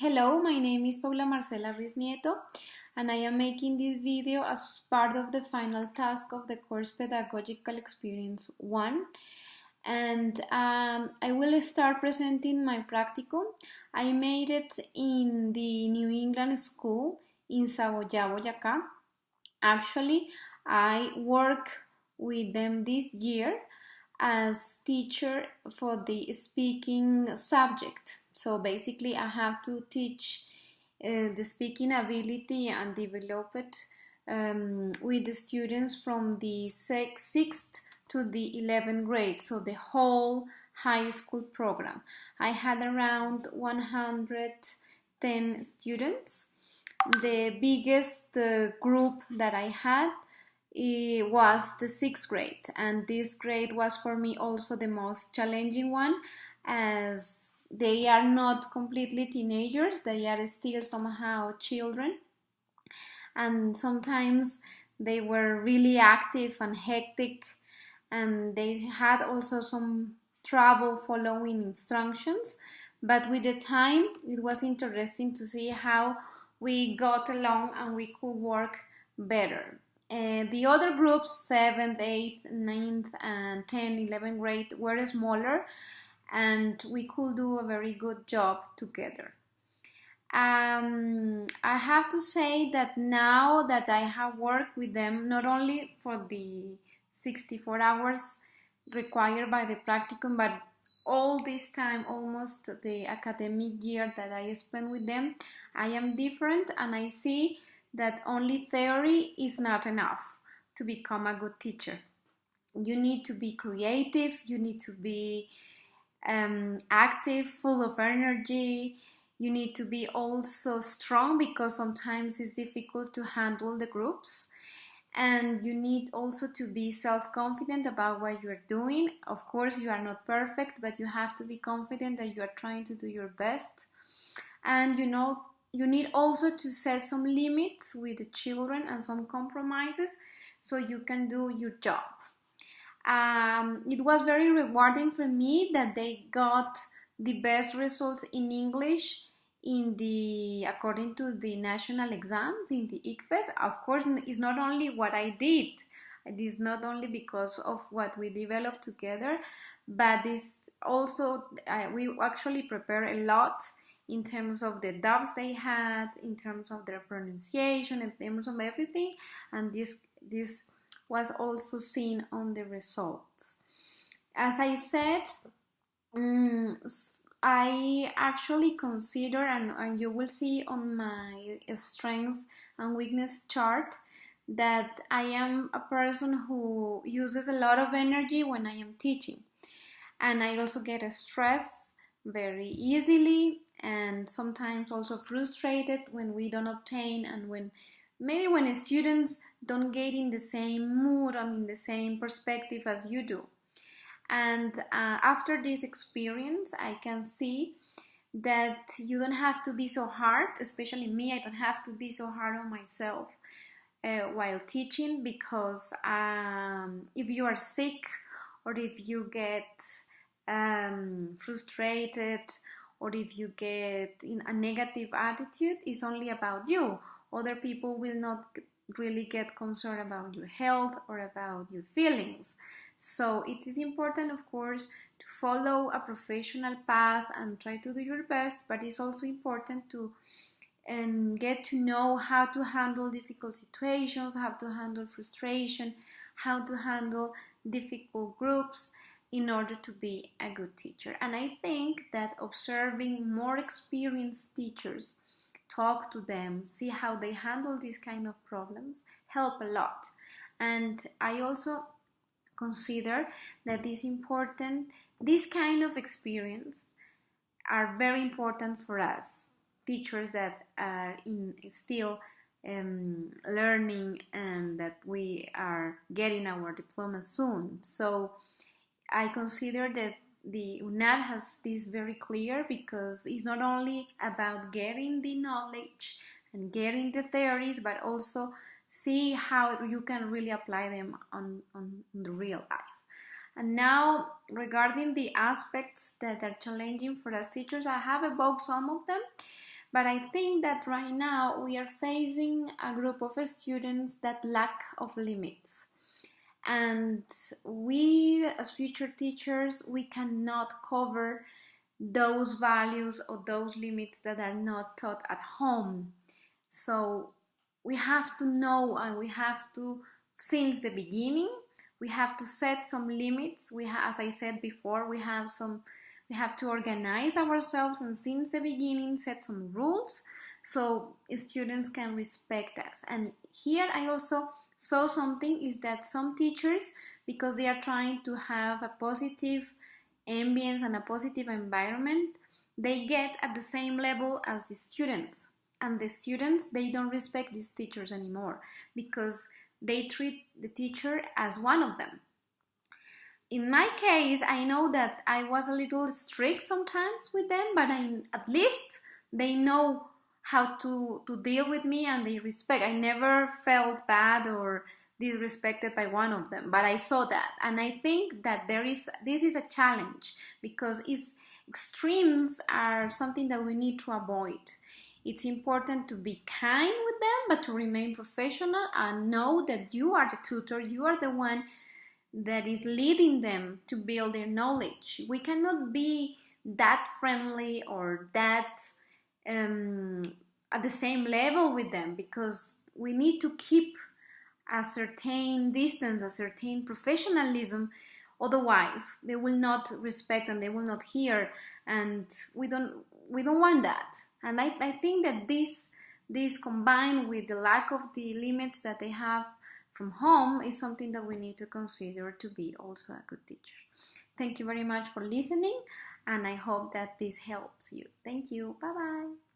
Hello, my name is Paula Marcela Ruiz Nieto, and I am making this video as part of the final task of the course Pedagogical Experience I. And I will start presenting my practicum. I made it in the New England school in Saboya, Boyacá. Actually, I work with them this year as teacher for the speaking subject. So basically, I have to teach the speaking ability and develop it with the students from the 6th to the 11th grade, so the whole high school program. I had around 110 students. The biggest group that I had was the 6th grade, and this grade was for me also the most challenging one, as they are not completely teenagers, they are still somehow children, and sometimes they were really active and hectic, and they had also some trouble following instructions. But with the time, it was interesting to see how we got along and we could work better. The other groups, 7th, 8th, 9th, and 10th, 11th grade, were smaller, and we could do a very good job together. I have to say that now that I have worked with them, not only for the 64 hours required by the practicum, but all this time, almost the academic year that I spent with them, I am different, and I see that only theory is not enough to become a good teacher. You need to be creative, you need to be active, full of energy. You need to be also strong, because sometimes it's difficult to handle the groups. And you need also to be self-confident about what you're doing. Of course, you are not perfect, but you have to be confident that you are trying to do your best. And you need also to set some limits with the children and some compromises so you can do your job. It was very rewarding for me that they got the best results in English according to the national exams in the ICFES. Of course, it's not only what I did. It is not only because of what we developed together, but this also we actually prepare a lot in terms of the doubts they had, in terms of their pronunciation, in terms of everything, and this was also seen on the results. As I said, I actually consider, and you will see on my strengths and weakness chart, that I am a person who uses a lot of energy when I am teaching. And I also get stressed very easily, and sometimes also frustrated when we don't obtain, and when students don't get in the same mood and in the same perspective as you do. And after this experience, I can see that you don't have to be so hard, especially me. I don't have to be so hard on myself while teaching, because if you are sick, or if you get frustrated, or if you get in a negative attitude, it's only about you. Other people will not really get concerned about your health or about your feelings. So it is important, of course, to follow a professional path and try to do your best, but it's also important to get to know how to handle difficult situations, how to handle frustration, how to handle difficult groups in order to be a good teacher. And I think that observing more experienced teachers, talk to them, see how they handle these kind of problems, help a lot. And I also consider that this kind of experience are very important for us, teachers that are still learning, and that we are getting our diploma soon. So I consider that the UNAD has this very clear, because it's not only about getting the knowledge and getting the theories, but also see how you can really apply them on the real life. And now, regarding the aspects that are challenging for us teachers, I have evoked some of them, But I think that right now we are facing a group of students that lack of limits. And we, as future teachers, we cannot cover those values or those limits that are not taught at home. So we have to know, and we have to, since the beginning, we have to set some limits. As I said before, we have to organize ourselves, and since the beginning set some rules so students can respect us. And here I also saw something, is that some teachers, because they are trying to have a positive ambience and a positive environment, they get at the same level as the students. And the students, they don't respect these teachers anymore because they treat the teacher as one of them. In my case, I know that I was a little strict sometimes with them, but at least they know how to deal with me, and they respect. I never felt bad or disrespected by one of them, but I saw that, and I think that this is a challenge, because extremes are something that we need to avoid. It's important to be kind with them, but to remain professional and know that you are the tutor, you are the one that is leading them to build their knowledge. We cannot be that friendly or that at the same level with them, because we need to keep a certain distance, a certain professionalism. Otherwise, they will not respect and they will not hear, and we don't want that. And I think that this combined with the lack of the limits that they have from home is something that we need to consider to be also a good teacher. Thank you very much for listening, and I hope that this helps you. Thank you. Bye-bye.